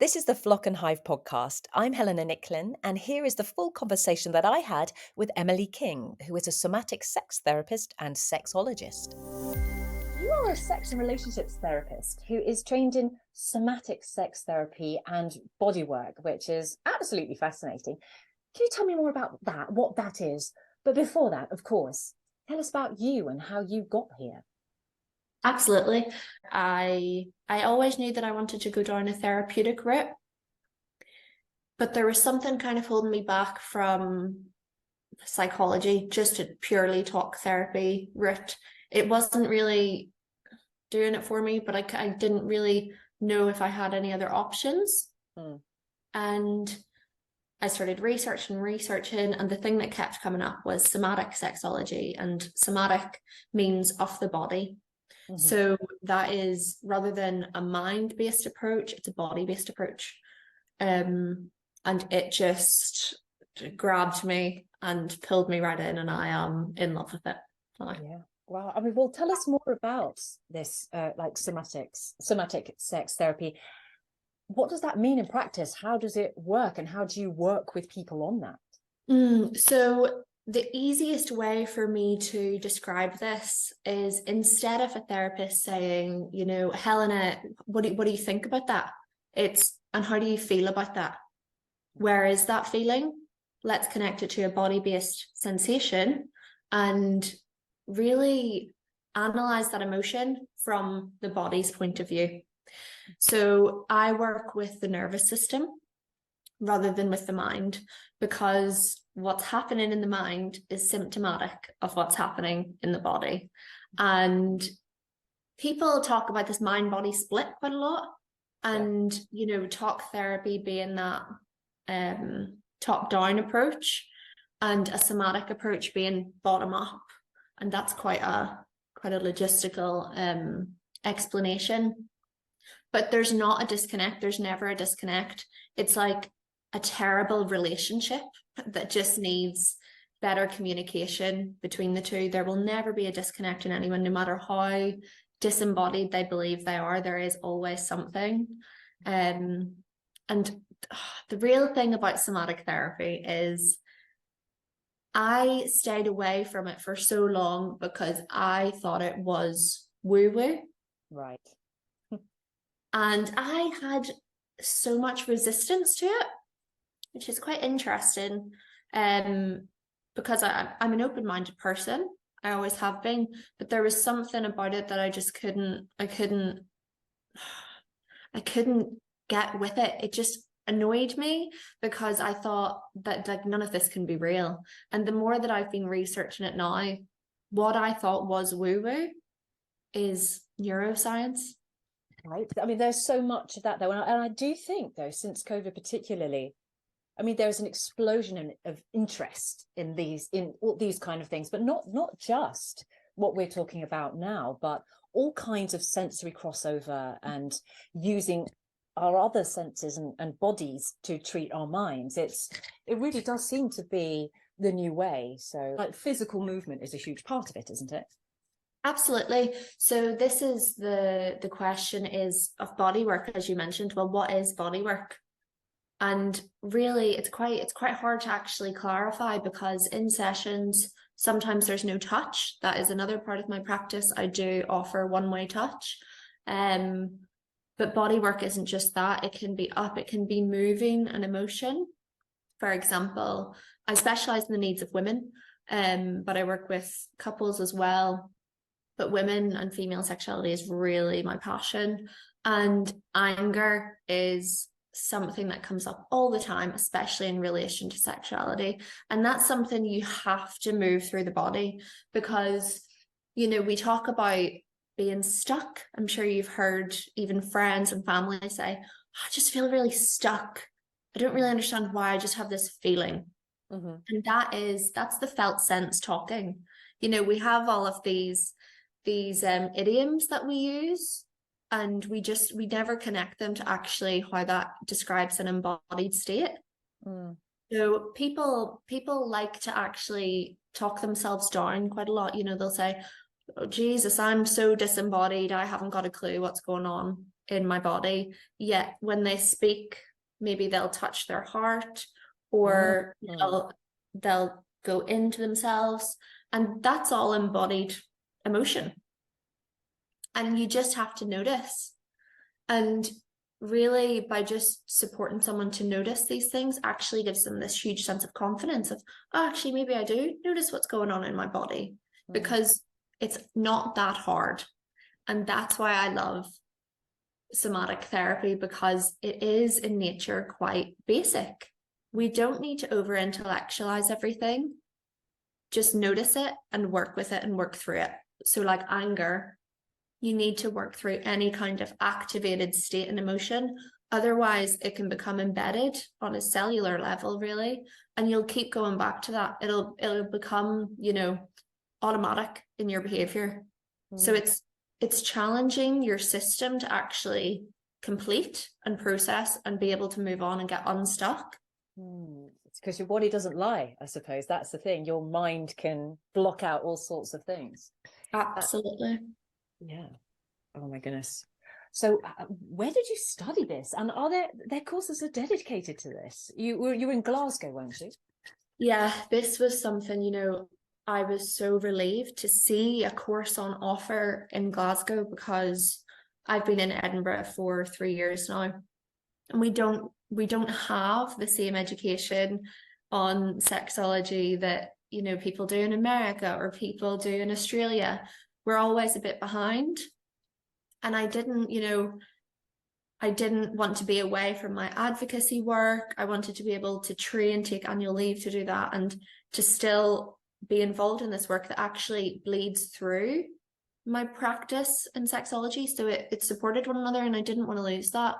This is the Flock and Hive podcast. I'm Helena Nicklin, and here is the full conversation that I had with Emily King, who is a somatic sex therapist and sexologist. You are a sex and relationships therapist who is trained in somatic sex therapy and body work, which is absolutely fascinating. Can you tell me more about that, what that is? But before that, of course, tell us about you and how you got here. Absolutely. I always knew that I wanted to go down a therapeutic route, but there was something kind of holding me back from psychology, just a purely talk therapy route. It wasn't really doing it for me, but I didn't really know if I had any other options. And I started researching, and the thing that kept coming up was somatic sexology, and somatic means of the body. So that is, rather than a mind-based approach, it's a body-based approach. And it just grabbed me and pulled me right in, and I am in love with it. Yeah. Wow. I mean, well, tell us more about this, like somatic sex therapy. What does that mean in practice? How does it work, and how do you work with people on that? So the easiest way for me to describe this is, instead of a therapist saying, you know, Helena, what do you think about that? It's, and how do you feel about that? Where is that feeling? Let's connect it to a body-based sensation and really analyze that emotion from the body's point of view. So I work with the nervous system rather than with the mind, because what's happening in the mind is symptomatic of what's happening in the body. And people talk about this mind-body split quite a lot. And, you know, talk therapy being that top-down approach, and a somatic approach being bottom-up. And that's quite a logistical explanation. But there's not a disconnect. There's never a disconnect. It's like a terrible relationship that just needs better communication between the two. There will never be a disconnect in anyone, no matter how disembodied they believe they are. There is always something. And the real thing about somatic therapy is I stayed away from it for so long because I thought it was woo-woo. Right. And I had so much resistance to it, which is quite interesting, because I'm an open-minded person. I always have been, but there was something about it that I just couldn't get with it. It just annoyed me, because I thought that, like, none of this can be real. And the more that I've been researching it now, what I thought was woo-woo is neuroscience. Right. I mean, there's so much of that, though. And I do think, though, since COVID particularly, I mean, there's an explosion of interest in all these kind of things, but not just what we're talking about now, but all kinds of sensory crossover and using our other senses and bodies to treat our minds. It really does seem to be the new way. So, like, physical movement is a huge part of it, isn't it? Absolutely. So this is the question is of body work, as you mentioned. Well, what is body work? And really, it's quite hard to actually clarify, because in sessions sometimes there's no touch. That is another part of my practice. I do offer one-way touch. But body work isn't just that. It can be up, it can be moving and emotion. For example, I specialize in the needs of women, but I work with couples as well. But women and female sexuality is really my passion. And anger is something that comes up all the time, especially in relation to sexuality. And that's something you have to move through the body, because, you know, we talk about being stuck. I'm sure you've heard even friends and family say, I just feel really stuck. I don't really understand why, I just have this feeling. And that's the felt sense talking. You know, we have all of these idioms that we use, and we never connect them to actually how that describes an embodied state. So people like to actually talk themselves down quite a lot. You know, they'll say, oh Jesus, I'm so disembodied, I haven't got a clue what's going on. in my body, yet when they speak, maybe they'll touch their heart, or they'll go into themselves, and that's all embodied emotion. And you just have to notice. And really, by just supporting someone to notice these things actually gives them this huge sense of confidence of, oh, actually, maybe I do notice what's going on in my body, because it's not that hard. And that's why I love somatic therapy, because it is in nature quite basic. We don't need to over intellectualize everything. Just notice it and work with it and work through it. So like anger, you need to work through any kind of activated state and emotion. Otherwise, it can become embedded on a cellular level, really, and you'll keep going back to that. It'll become, you know, automatic in your behavior. So it's challenging your system to actually complete and process and be able to move on and get unstuck. It's because your body doesn't lie, I suppose. That's the thing. Your mind can block out all sorts of things. Absolutely. Yeah. Oh my goodness. So where did you study this? And are there courses are dedicated to this? You were in Glasgow, weren't you? Yeah, this was something, you know, I was so relieved to see a course on offer in Glasgow, because I've been in Edinburgh for 3 years now, and we don't have the same education on sexology that, you know, people do in America or people do in Australia. We're always a bit behind. And I didn't want to be away from my advocacy work. I wanted to be able to train, take annual leave to do that, and to still be involved in this work that actually bleeds through my practice in sexology. So it supported one another, and I didn't want to lose that.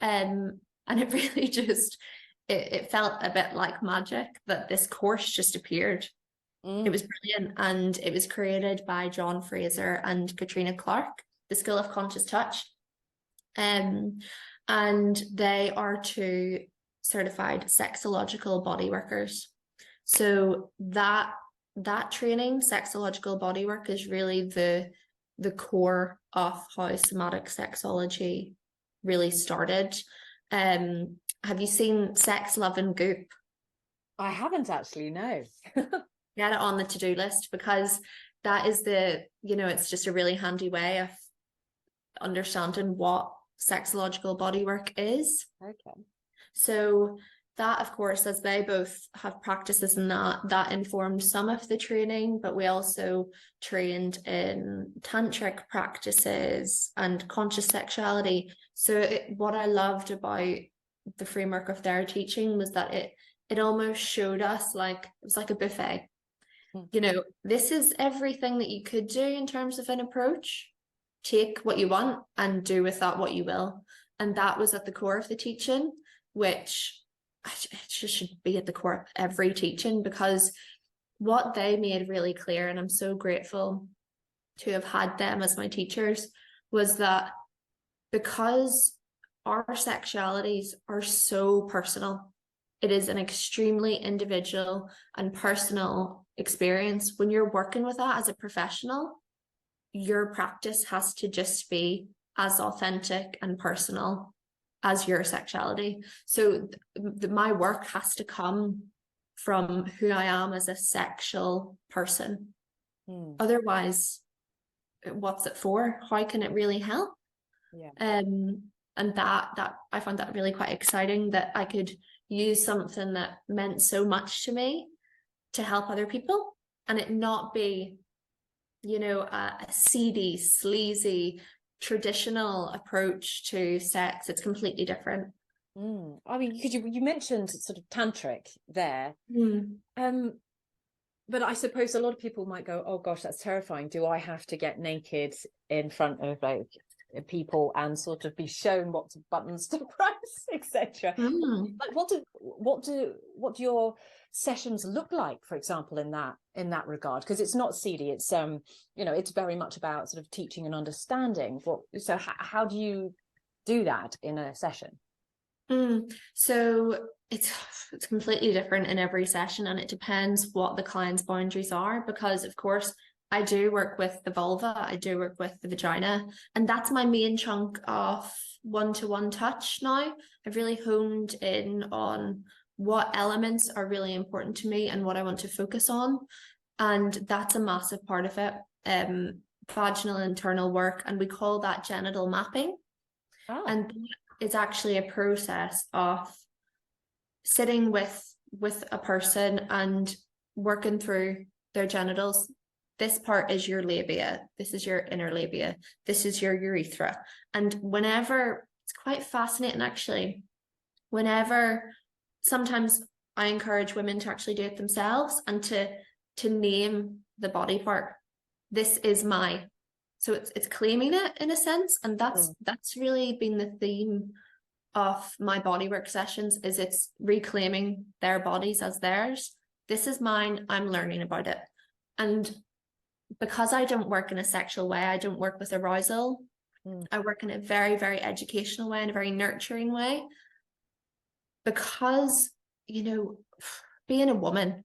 And it really just, it felt a bit like magic that this course just appeared. It was brilliant, and it was created by John Fraser and Katrina Clark, the School of Conscious Touch. And they are two certified sexological body workers. So that training, sexological body work, is really the core of how somatic sexology really started. Have you seen Sex, Love and Goop? I haven't actually, no. Get it on the to-do list, because that is it's just a really handy way of understanding what sexological bodywork is. Okay. So that, of course, as they both have practices in that informed some of the training, but we also trained in tantric practices and conscious sexuality. So what I loved about the framework of their teaching was that it almost showed us, like, it was like a buffet. You know, this is everything that you could do in terms of an approach. Take what you want and do with that what you will. And that was at the core of the teaching, which it just should be at the core of every teaching, because what they made really clear, and I'm so grateful to have had them as my teachers, was that because our sexualities are so personal, it is an extremely individual and personal experience. When you're working with that as a professional, your practice has to just be as authentic and personal as your sexuality. So my work has to come from who I am as a sexual person. Otherwise, what's it for? How can it really help? Yeah. And that I found that really quite exciting, that I could use something that meant so much to me to help other people, and it not be, you know, a seedy, sleazy, traditional approach to sex. It's completely different. I mean, because you mentioned sort of tantric there, but I suppose a lot of people might go, "Oh gosh, that's terrifying. Do I have to get naked in front of like people and sort of be shown what buttons to press, etc.?" Like, what do your sessions look like, for example, in that regard? Because it's not seedy. It's it's very much about sort of teaching and understanding. So how do you do that in a session? So it's completely different in every session, and it depends what the client's boundaries are, because of course I do work with the vulva, I do work with the vagina, and that's my main chunk of one-to-one touch now. I've really honed in on what elements are really important to me and what I want to focus on. And that's a massive part of it. Vaginal internal work, and we call that genital mapping. Oh. And it's actually a process of sitting with a person and working through their genitals. This part is your labia, this is your inner labia, this is your urethra. And whenever, it's quite fascinating actually, whenever, sometimes I encourage women to actually do it themselves and to name the body part. This is my, so it's claiming it in a sense. And that's really been the theme of my bodywork sessions, is it's reclaiming their bodies as theirs. This is mine, I'm learning about it. And because I don't work in a sexual way, I don't work with arousal, I work in a very, very educational way, in a very nurturing way. Because, you know, being a woman,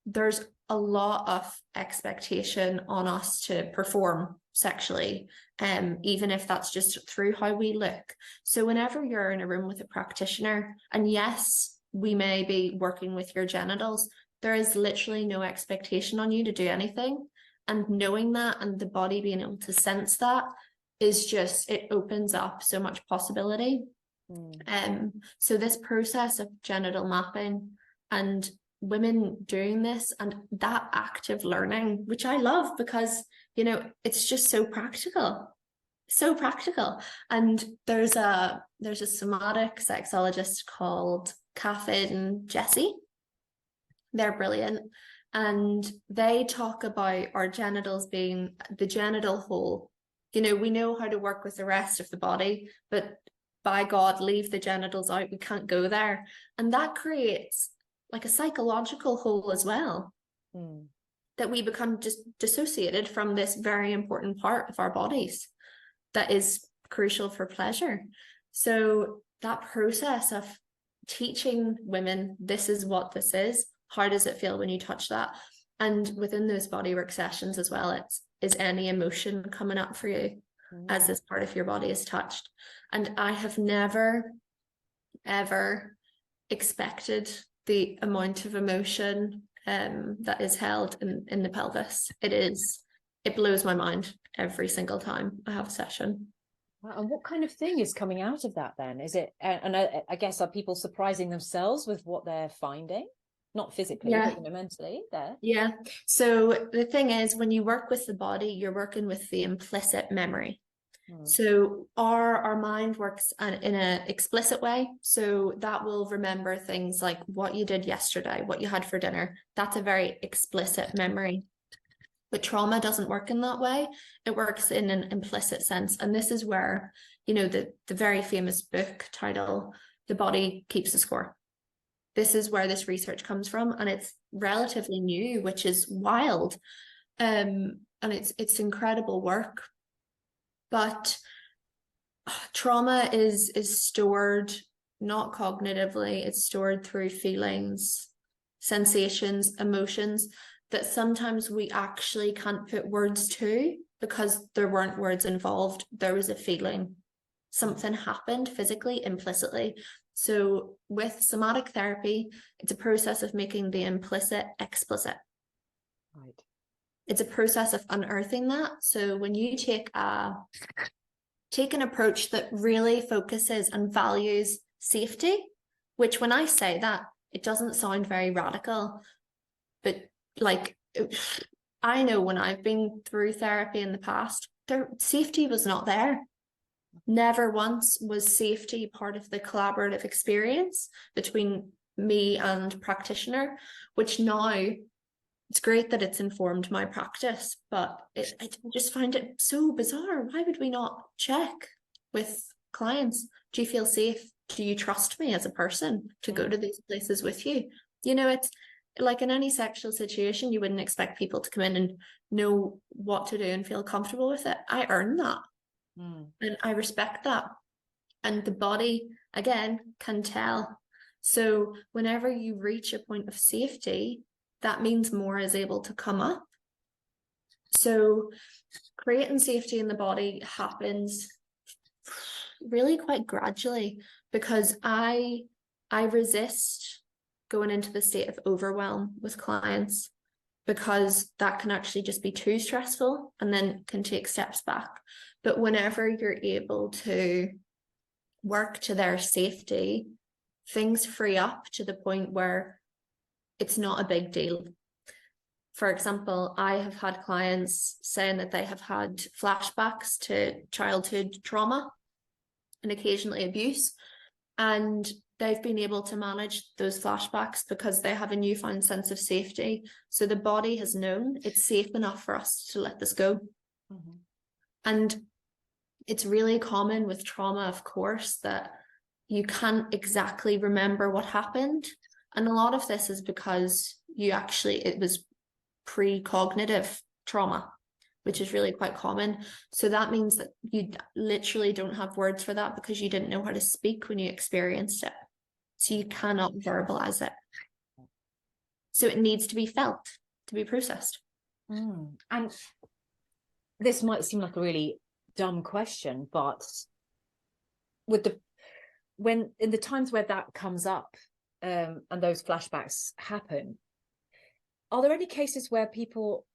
there's a lot of expectation on us to perform sexually, even if that's just through how we look. So whenever you're in a room with a practitioner, and yes, we may be working with your genitals, there is literally no expectation on you to do anything. And knowing that, and the body being able to sense that, is just, it opens up so much possibility. So this process of genital mapping, and women doing this, and that active learning, which I love, because, you know, it's just so practical. And there's a somatic sexologist called Catherine and Jessie. They're brilliant, and they talk about our genitals being the genital hole. You know, we know how to work with the rest of the body, but by God, leave the genitals out, we can't go there. And that creates like a psychological hole as well, that we become just dissociated from this very important part of our bodies that is crucial for pleasure. So that process of teaching women, this is what this is, how does it feel when you touch that? And within those bodywork sessions as well, is any emotion coming up for you as this part of your body is touched? And I have never, ever expected the amount of emotion that is held in the pelvis. It blows my mind every single time I have a session. Wow. And what kind of thing is coming out of that then? Is it, and I guess, are people surprising themselves with what they're finding? Not physically, but mentally there. Yeah. So the thing is, when you work with the body, you're working with the implicit memory. So our mind works in an explicit way. So that will remember things like what you did yesterday, what you had for dinner. That's a very explicit memory. But trauma doesn't work in that way. It works in an implicit sense. And this is where, you know, the very famous book title, The Body Keeps the Score. This is where this research comes from, and it's relatively new, which is wild. And it's incredible work. But trauma is stored not cognitively, it's stored through feelings, sensations, emotions that sometimes we actually can't put words to, because there weren't words involved. There was a feeling. Something happened physically, implicitly. So with somatic therapy, it's a process of making the implicit explicit. Right. It's a process of unearthing that. So when you take an approach that really focuses and values safety, which when I say that, it doesn't sound very radical, but like, I know when I've been through therapy in the past, safety was not there. Never once was safety part of the collaborative experience between me and practitioner, which now, it's great that it's informed my practice, but I just find it so bizarre. Why would we not check with clients? Do you feel safe? Do you trust me as a person to go to these places with you? You know, it's like in any sexual situation, you wouldn't expect people to come in and know what to do and feel comfortable with it. I earn that. And I respect that. And the body, again, can tell. So whenever you reach a point of safety, that means more is able to come up. So creating safety in the body happens really quite gradually, because I resist going into the state of overwhelm with clients, because that can actually just be too stressful and then can take steps back. But whenever you're able to work to their safety, things free up to the point where it's not a big deal. For example, I have had clients saying that they have had flashbacks to childhood trauma and occasionally abuse, and they've been able to manage those flashbacks because they have a newfound sense of safety. So the body has known it's safe enough for us to let this go. Mm-hmm. And it's really common with trauma, of course, that you can't exactly remember what happened. And a lot of this is because it was precognitive trauma, which is really quite common. So that means that you literally don't have words for that because you didn't know how to speak when you experienced it. So you cannot verbalize it. So it needs to be felt, to be processed. And this might seem like a really dumb question, but when in the times where that comes up, and those flashbacks happen, are there any cases where people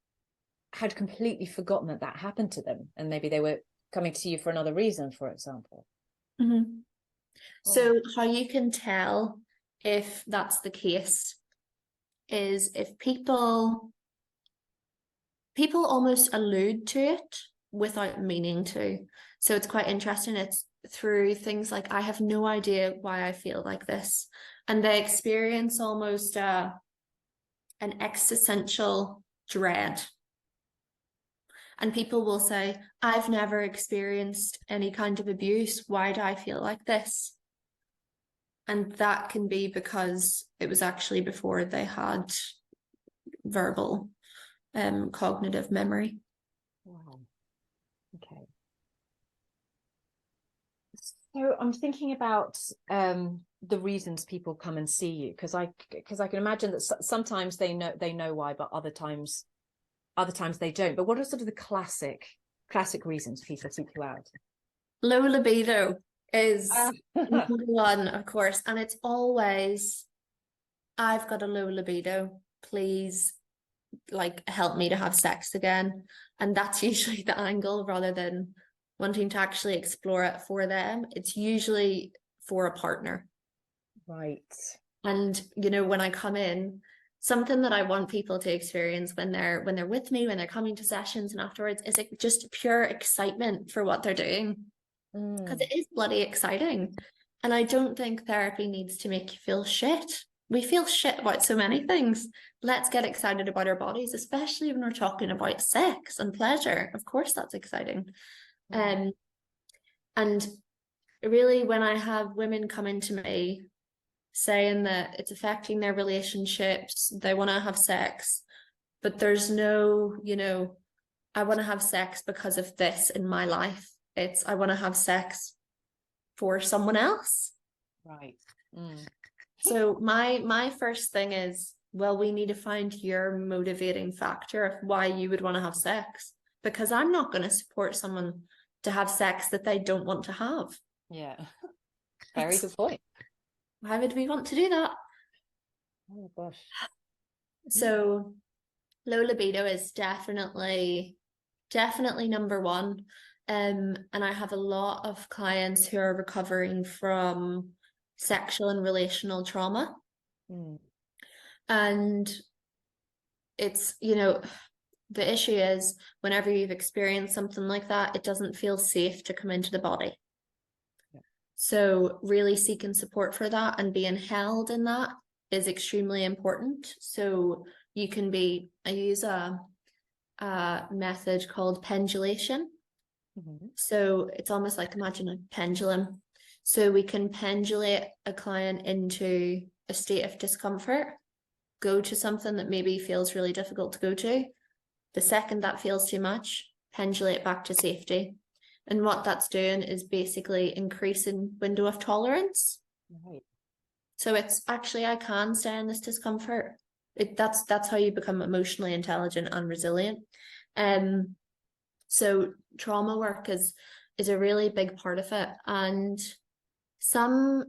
had completely forgotten that happened to them, and maybe they were coming to you for another reason, for example? Mm-hmm. So how you can tell if that's the case is if people almost allude to it without meaning to. So it's quite interesting. It's through things like, I have no idea why I feel like this. And they experience almost an existential dread. And people will say, I've never experienced any kind of abuse. Why do I feel like this? And that can be because it was actually before they had verbal cognitive memory. Wow. Okay. So I'm thinking about the reasons people come and see you, because I can imagine that sometimes they know why, but other times they don't. But what are sort of the classic reasons people seek you out? Low libido is number one, of course, and it's always, I've got a low libido, please, like, help me to have sex again. And that's usually the angle, rather than wanting to actually explore it for them. It's usually for a partner. Right. And when I come in, something that I want people to experience when they're with me, when they're coming to sessions and afterwards, is like just pure excitement for what they're doing. Because it is bloody exciting. And I don't think therapy needs to make you feel shit. We feel shit about so many things. Let's get excited about our bodies, especially when we're talking about sex and pleasure. Of course, that's exciting. And really, when I have women come into me saying that it's affecting their relationships, they want to have sex, but there's no, I want to have sex because of this in my life. It's, I want to have sex for someone else. Right. So my first thing is, well, we need to find your motivating factor of why you would want to have sex, because I'm not going to support someone to have sex that they don't want to have. Yeah. Very good point. Why would we want to do that? Oh gosh. So low libido is definitely number one. And I have a lot of clients who are recovering from sexual and relational trauma. And it's, the issue is, whenever you've experienced something like that, it doesn't feel safe to come into the body. Yeah. So really seeking support for that and being held in that is extremely important. So you can I use a method called pendulation. So it's almost like, imagine a pendulum. So we can pendulate a client into a state of discomfort, go to something that maybe feels really difficult to go to. The second that feels too much, pendulate back to safety. And what that's doing is basically increasing window of tolerance. Right. So it's actually, I can stay in this discomfort. That's how you become emotionally intelligent and resilient. So trauma work is a really big part of it. And some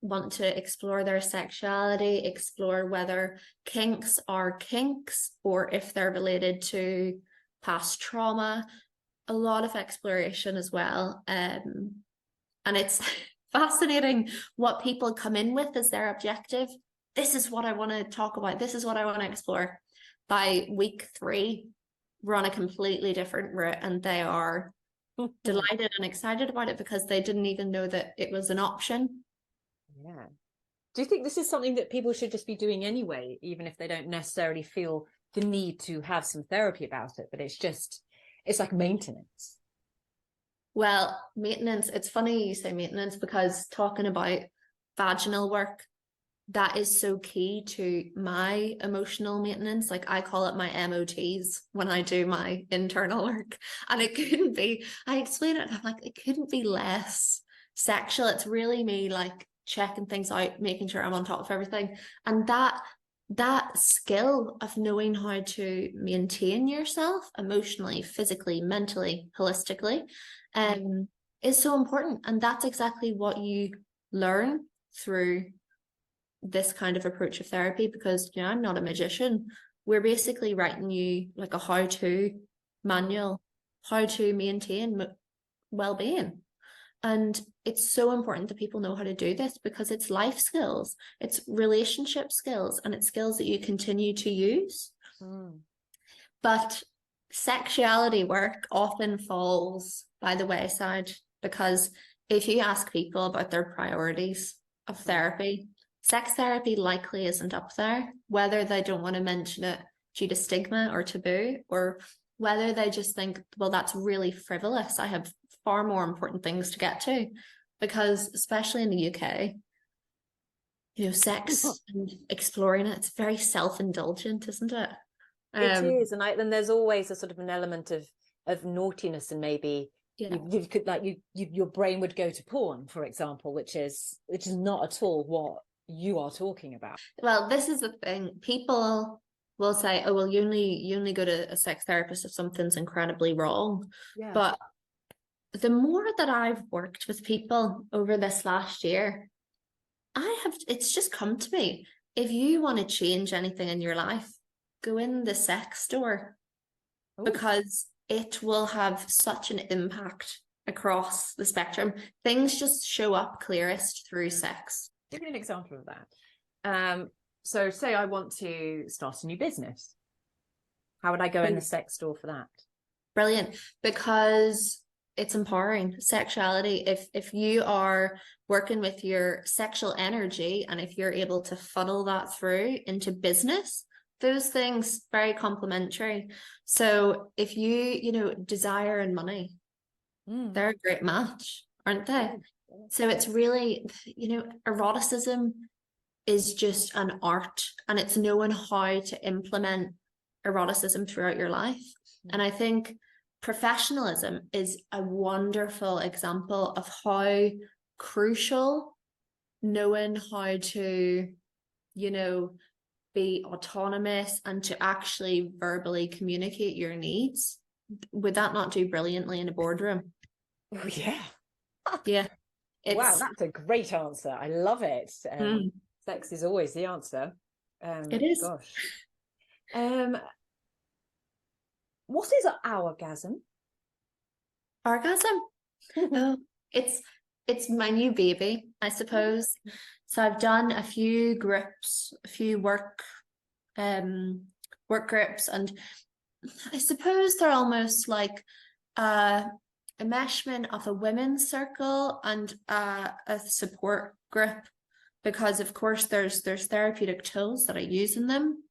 want to explore their sexuality, explore whether kinks are kinks or if they're related to past trauma. A lot of exploration as well. And it's fascinating what people come in with as their objective. This is what I want to talk about. This is what I want to explore. By week 3, we're on a completely different route, and they are delighted and excited about it because they didn't even know that it was an option. Yeah. Do you think this is something that people should just be doing anyway, even if they don't necessarily feel the need to have some therapy about it, but it's like maintenance? Well, maintenance, it's funny you say maintenance because talking about vaginal work, that is so key to my emotional maintenance. Like I call it my MOTs when I do my internal work. And it couldn't be, I explain it, I'm like, it couldn't be less sexual. It's really me like checking things out, making sure I'm on top of everything. And that skill of knowing how to maintain yourself emotionally, physically, mentally, holistically, is so important. And that's exactly what you learn through this kind of approach of therapy, because I'm not a magician. We're basically writing you like a how-to manual, how to maintain well-being. And it's so important that people know how to do this because it's life skills, it's relationship skills, and it's skills that you continue to use. But sexuality work often falls by the wayside because if you ask people about their priorities of therapy, sex therapy likely isn't up there, whether they don't want to mention it due to stigma or taboo, or whether they just think, well, that's really frivolous. I have far more important things to get to. Because especially in the UK, sex and exploring it, it's very self-indulgent, isn't it? It is. And then there's always a sort of an element of naughtiness, and maybe you could your brain would go to porn, for example, which is not at all what you are talking about. Well, this is the thing. People will say, oh, well, you only go to a sex therapist if something's incredibly wrong. Yeah. But the more that I've worked with people over this last year, it's just come to me. If you want to change anything in your life, go in the sex store. Ooh. Because it will have such an impact across the spectrum. Things just show up clearest through sex. Give me an example of that. So say I want to start a new business. How would I go in the sex store for that? Brilliant. Because it's empowering. Sexuality, if you are working with your sexual energy and if you're able to funnel that through into business, those things very complementary. So if you desire and money, they're a great match, aren't they? So it's really, eroticism is just an art, and it's knowing how to implement eroticism throughout your life. And I think professionalism is a wonderful example of how crucial knowing how to, be autonomous and to actually verbally communicate your needs. Would that not do brilliantly in a boardroom? Oh, yeah. Yeah. Wow, that's a great answer. I love it. Sex is always the answer. It is. Gosh. What is an orgasm? Orgasm? Oh, it's my new baby, I suppose. So I've done a few groups, a few work groups, and I suppose they're almost like a meshment of a women's circle and a support group, because of course there's therapeutic tools that I use in them,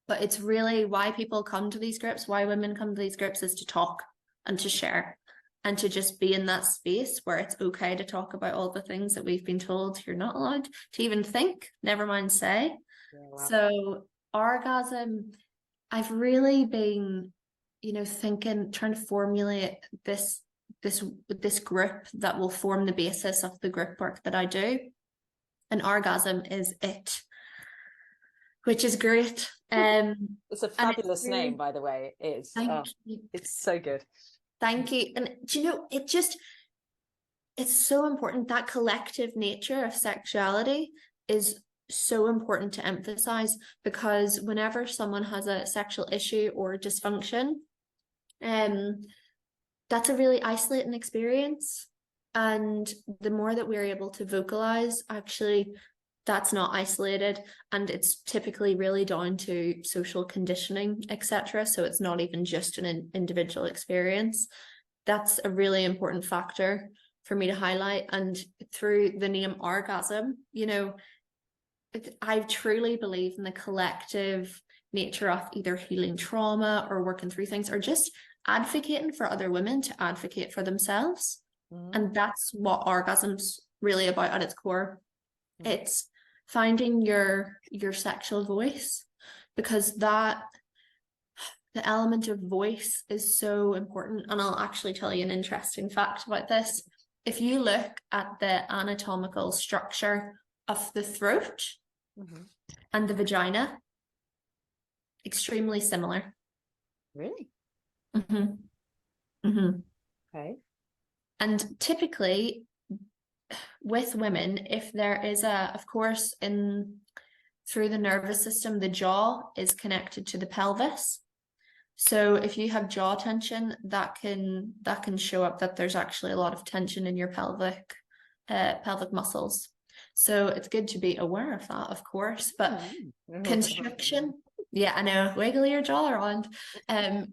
but it's really why people come to these groups, why women come to these groups, is to talk and to share and to just be in that space where it's okay to talk about all the things that we've been told you're not allowed to even think, never mind say. Yeah, wow. So orgasm, I've really been, thinking, trying to formulate this group that will form the basis of the group work that I do. And orgasm is it. which is great. It's a fabulous name, by the way. It's so good. Thank you. And do you know, it's so important. That collective nature of sexuality is so important to emphasize, because whenever someone has a sexual issue or dysfunction, that's a really isolating experience. And the more that we're able to vocalize, actually, that's not isolated, and it's typically really down to social conditioning, etc. So it's not even just an individual experience. That's a really important factor for me to highlight. And through the name orgasm, you know, I truly believe in the collective nature of either healing trauma or working through things, or just advocating for other women to advocate for themselves. And that's what orgasm's really about at its core. It's finding your sexual voice, because the element of voice is so important. And I'll actually tell you an interesting fact about this. If you look at the anatomical structure of the throat and the vagina, extremely similar. Really? Okay. And typically with women, if there is of course, through the nervous system, the jaw is connected to the pelvis. So if you have jaw tension, that can show up that there's actually a lot of tension in your pelvic muscles. So it's good to be aware of that, of course. But constriction, yeah, I know, wiggle your jaw around.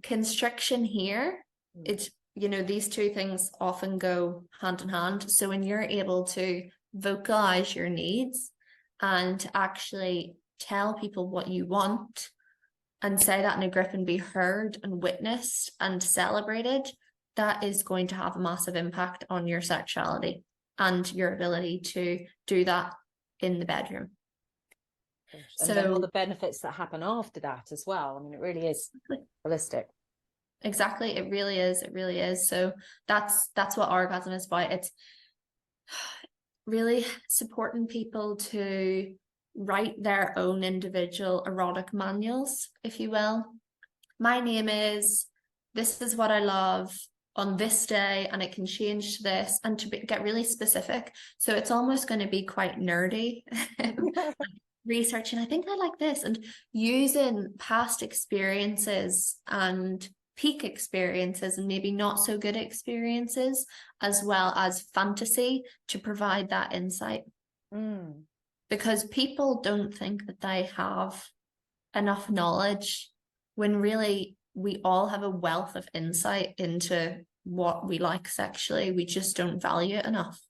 Constriction here, it's, you know, these two things often go hand in hand. So when you're able to vocalize your needs and to actually tell people what you want and say that in a grip and be heard and witnessed and celebrated, that is going to have a massive impact on your sexuality and your ability to do that in the bedroom. And then all the benefits that happen after that as well. I mean, it really is holistic. Exactly. It really is. It really is. So that's what orgasm is about. It's really supporting people to write their own individual erotic manuals, if you will. My name is, this is what I love on this day, and it can change to this, and to get really specific. So it's almost going to be quite nerdy. Researching, I think I like this, and using past experiences and peak experiences and maybe not so good experiences, as well as fantasy, to provide that insight. Because people don't think that they have enough knowledge, when really we all have a wealth of insight into what we like sexually. We just don't value it enough.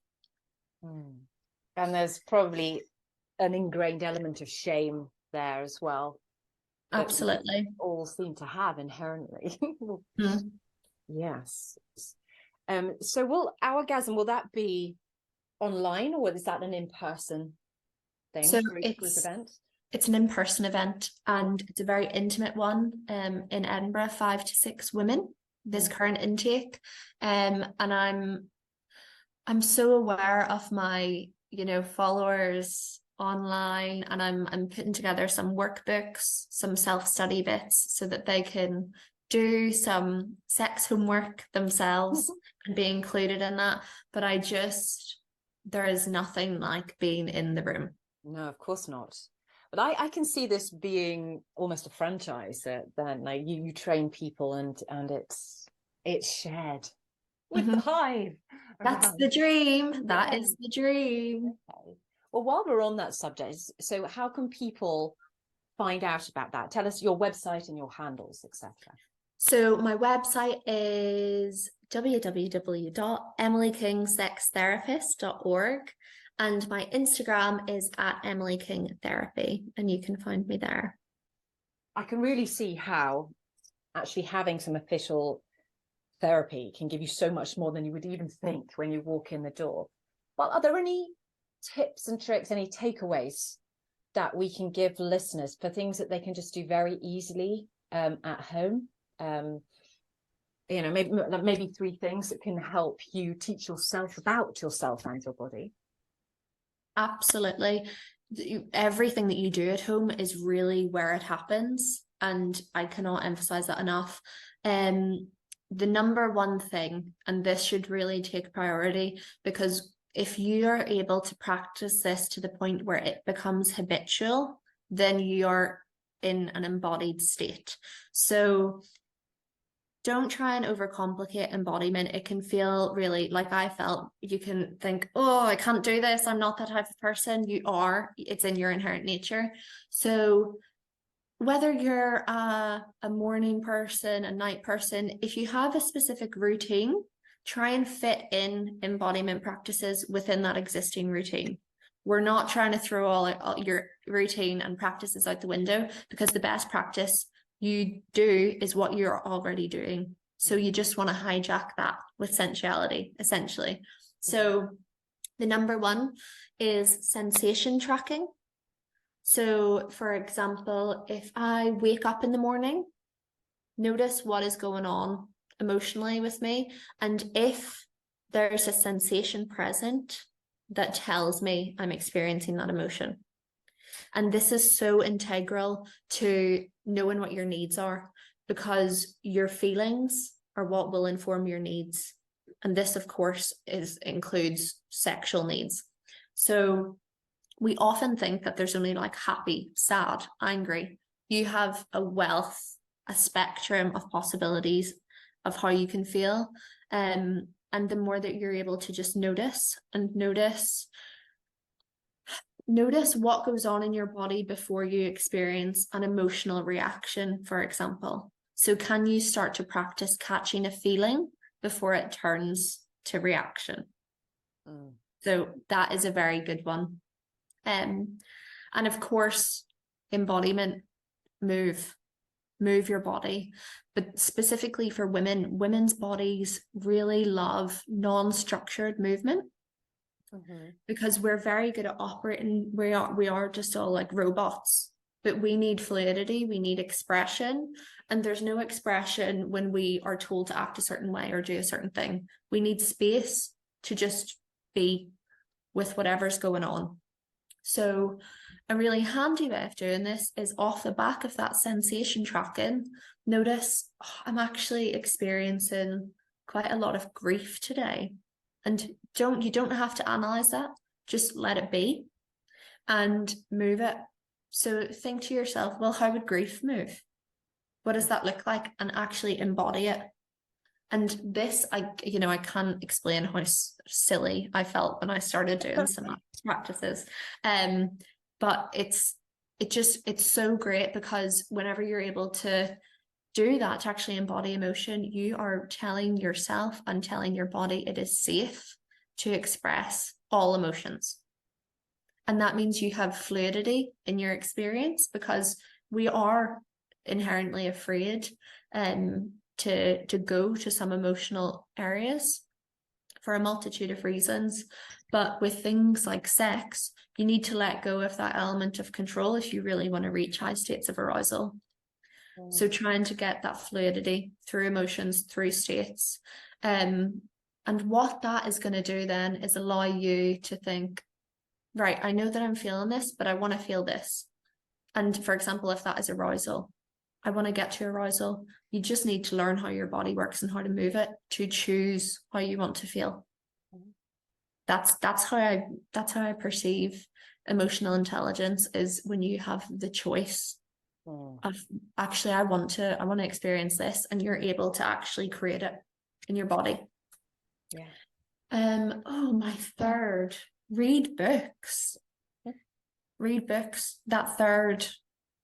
And there's probably an ingrained element of shame there as well. Absolutely. All seem to have inherently. Yes. So will Orgasm, will that be online, or is that an in-person thing? So it's an in-person event, and it's a very intimate one in Edinburgh, 5 to 6 women, this current intake. And I'm so aware of my, you know, followers online, and I'm putting together some workbooks, some self-study bits, so that they can do some sex homework themselves and be included in that. But there is nothing like being in the room. No, of course not. But I can see this being almost a franchise, then like you train people and it's shared with the Hive. That's the dream. That is the dream. Okay. Well, while we're on that subject, so how can people find out about that? Tell us your website and your handles, etc. So my website is www.emilykingsextherapist.org, and my Instagram is @EmilyKingTherapy, and you can find me there. I can really see how actually having some official therapy can give you so much more than you would even think when you walk in the door. Well, are there any tips and tricks, any takeaways that we can give listeners for things that they can just do very easily at home? You know, maybe 3 things that can help you teach yourself about yourself and your body. Absolutely. everything that you do at home is really where it happens, and I cannot emphasize that enough. The number one thing, and this should really take priority, because if you are able to practice this to the point where it becomes habitual, then you're in an embodied state. So don't try and overcomplicate embodiment. It can feel really, like I felt, you can think, oh, I can't do this, I'm not that type of person. You are, it's in your inherent nature. So whether you're a morning person, a night person, if you have a specific routine, try and fit in embodiment practices within that existing routine. We're not trying to throw all your routine and practices out the window, because the best practice you do is what you're already doing. So you just want to hijack that with sensuality, essentially. So the number one is sensation tracking. So for example, if I wake up in the morning, notice what is going on emotionally with me. And if there's a sensation present that tells me I'm experiencing that emotion. And this is so integral to knowing what your needs are, because your feelings are what will inform your needs. And this, of course, includes sexual needs. So we often think that there's only like happy, sad, angry. You have a spectrum of possibilities of how you can feel. And the more that you're able to just notice what goes on in your body before you experience an emotional reaction, for example. So can you start to practice catching a feeling before it turns to reaction? So that is a very good one. And of course, embodiment, move your body. But specifically for women, women's bodies really love non-structured movement. Because we're very good at operating, we are just all like robots, but we need fluidity, we need expression, and there's no expression when we are told to act a certain way or do a certain thing. We need space to just be with whatever's going on. So a really handy way of doing this is off the back of that sensation tracking. Notice, I'm actually experiencing quite a lot of grief today. And you don't have to analyze that, just let it be and move it. So think to yourself, well, how would grief move? What does that look like? And actually embody it. And this, I can't explain how silly I felt when I started doing some practices. But it's so great, because whenever you're able to do that, to actually embody emotion, you are telling yourself and telling your body it is safe to express all emotions. And that means you have fluidity in your experience, because we are inherently afraid to go to some emotional areas for a multitude of reasons. But with things like sex, you need to let go of that element of control if you really want to reach high states of arousal. So trying to get that fluidity through emotions, through states. And what that is going to do then is allow you to think, right, I know that I'm feeling this, but I want to feel this. And for example, if that is arousal, I want to get to arousal. You just need to learn how your body works and how to move it to choose how you want to feel. That's how I perceive emotional intelligence, is when you have the choice of, actually, I want to experience this, and you're able to actually create it in your body. My third, read books. That third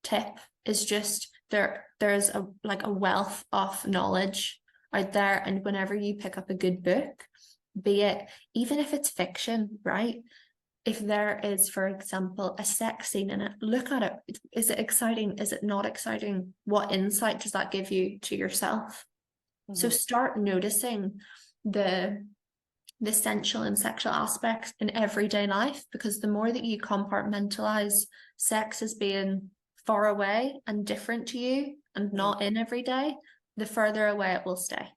tip is just there's a wealth of knowledge out there, and whenever you pick up a good book, be it, even if it's fiction, right? If there is, for example, a sex scene in it, look at it. Is it exciting? Is it not exciting? What insight does that give you to yourself? So start noticing the sensual and sexual aspects in everyday life, because the more that you compartmentalize sex as being far away and different to you and not in every day, the further away it will stay.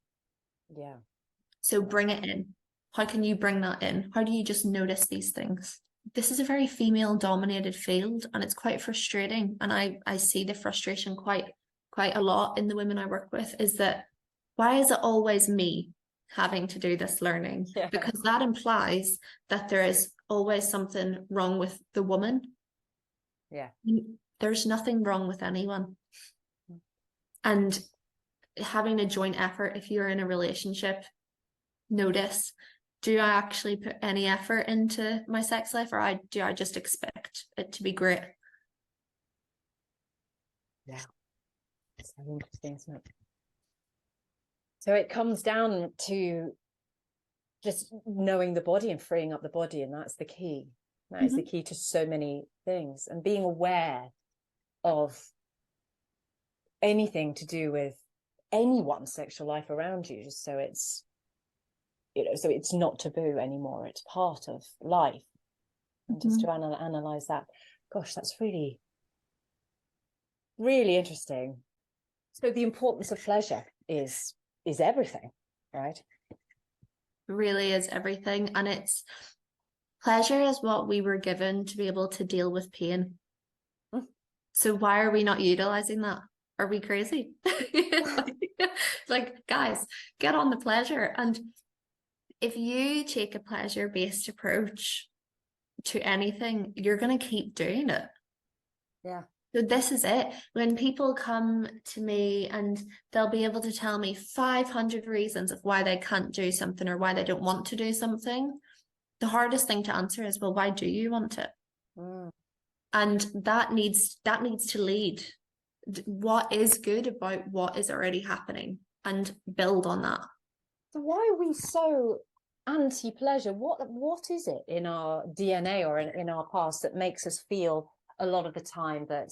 So bring it in. How can you bring that in? How do you just notice these things? this is a very female dominated field, and it's quite frustrating. And I see the frustration quite a lot in the women I work with, is that why is it always me having to do this learning? Yeah. Because that implies that there is always something wrong with the woman. Yeah. There's nothing wrong with anyone. And having a joint effort, if you're in a relationship, notice, do I actually put any effort into my sex life, or do I just expect it to be great? Yeah. It's so interesting, isn't it? So it comes down to just knowing the body and freeing up the body, and that's the key. That is the key to so many things, and being aware of anything to do with anyone's sexual life around you, just so it's, so it's not taboo anymore. It's part of life, and just to analyze that. Gosh, that's really, really interesting. So the importance of pleasure is everything, right? Really is everything. And it's, pleasure is what we were given to be able to deal with pain. So why are we not utilizing that? Are we crazy? Like, guys, get on the pleasure. And if you take a pleasure-based approach to anything, you're going to keep doing it. Yeah. So this is it. When people come to me and they'll be able to tell me 500 reasons of why they can't do something or why they don't want to do something, the hardest thing to answer is, well, why do you want it? And that needs to lead. What is good about what is already happening, and build on that. So why are we so anti-pleasure? What is it in our DNA or in our past that makes us feel a lot of the time that,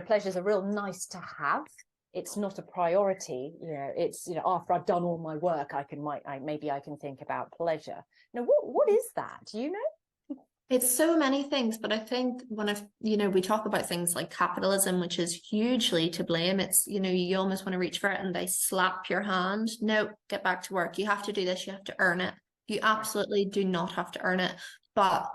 pleasure is a real nice to have? It's not a priority. It's, after I've done all my work, maybe I can think about pleasure. Now, what is that? Do you know? It's so many things, but I think we talk about things like capitalism, which is hugely to blame. It's, you almost want to reach for it and they slap your hand. No, get back to work. You have to do this. You have to earn it. You absolutely do not have to earn it, but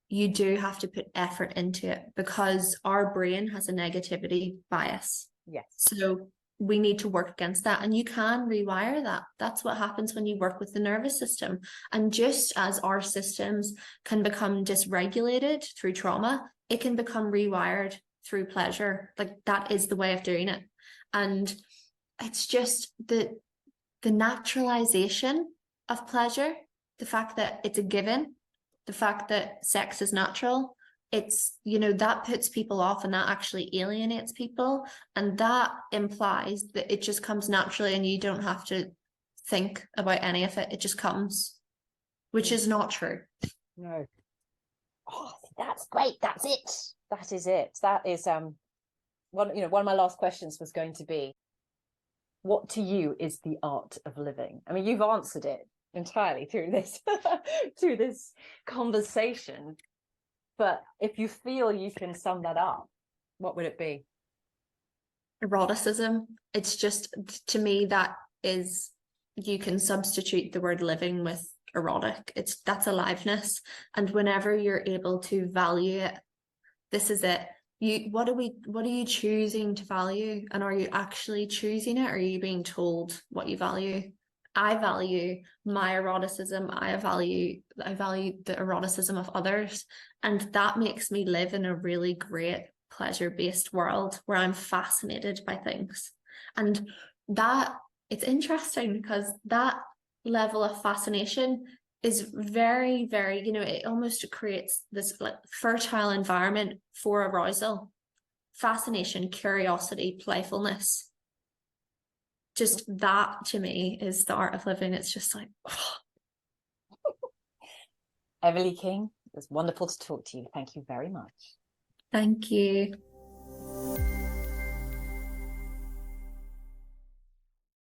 you do have to put effort into it, because our brain has a negativity bias. Yes. So we need to work against that, and you can rewire that. That's what happens when you work with the nervous system. And just as our systems can become dysregulated through trauma, it can become rewired through pleasure. Like, that is the way of doing it. And it's just the naturalization of pleasure, the fact that it's a given, the fact that sex is natural. It's, that puts people off, and that actually alienates people. And that implies that it just comes naturally and you don't have to think about any of it. It just comes, which is not true. No. Oh, that's great. That's it. That is it. That is one of my last questions was going to be, what to you is the art of living? I mean, you've answered it entirely through this through this conversation. But if you feel you can sum that up, what would it be? Eroticism. It's just, to me, that is, you can substitute the word living with erotic. That's aliveness. And whenever you're able to value it, this is it. What are you choosing to value? And are you actually choosing it? Or are you being told what you value? I value my eroticism. I value the eroticism of others. And that makes me live in a really great pleasure-based world where I'm fascinated by things. And that, it's interesting because that level of fascination is very, very, it almost creates this like fertile environment for arousal, fascination, curiosity, playfulness. Just that, to me, is the art of living. It's just like, oh. Everly King, it was wonderful to talk to you. Thank you very much. Thank you.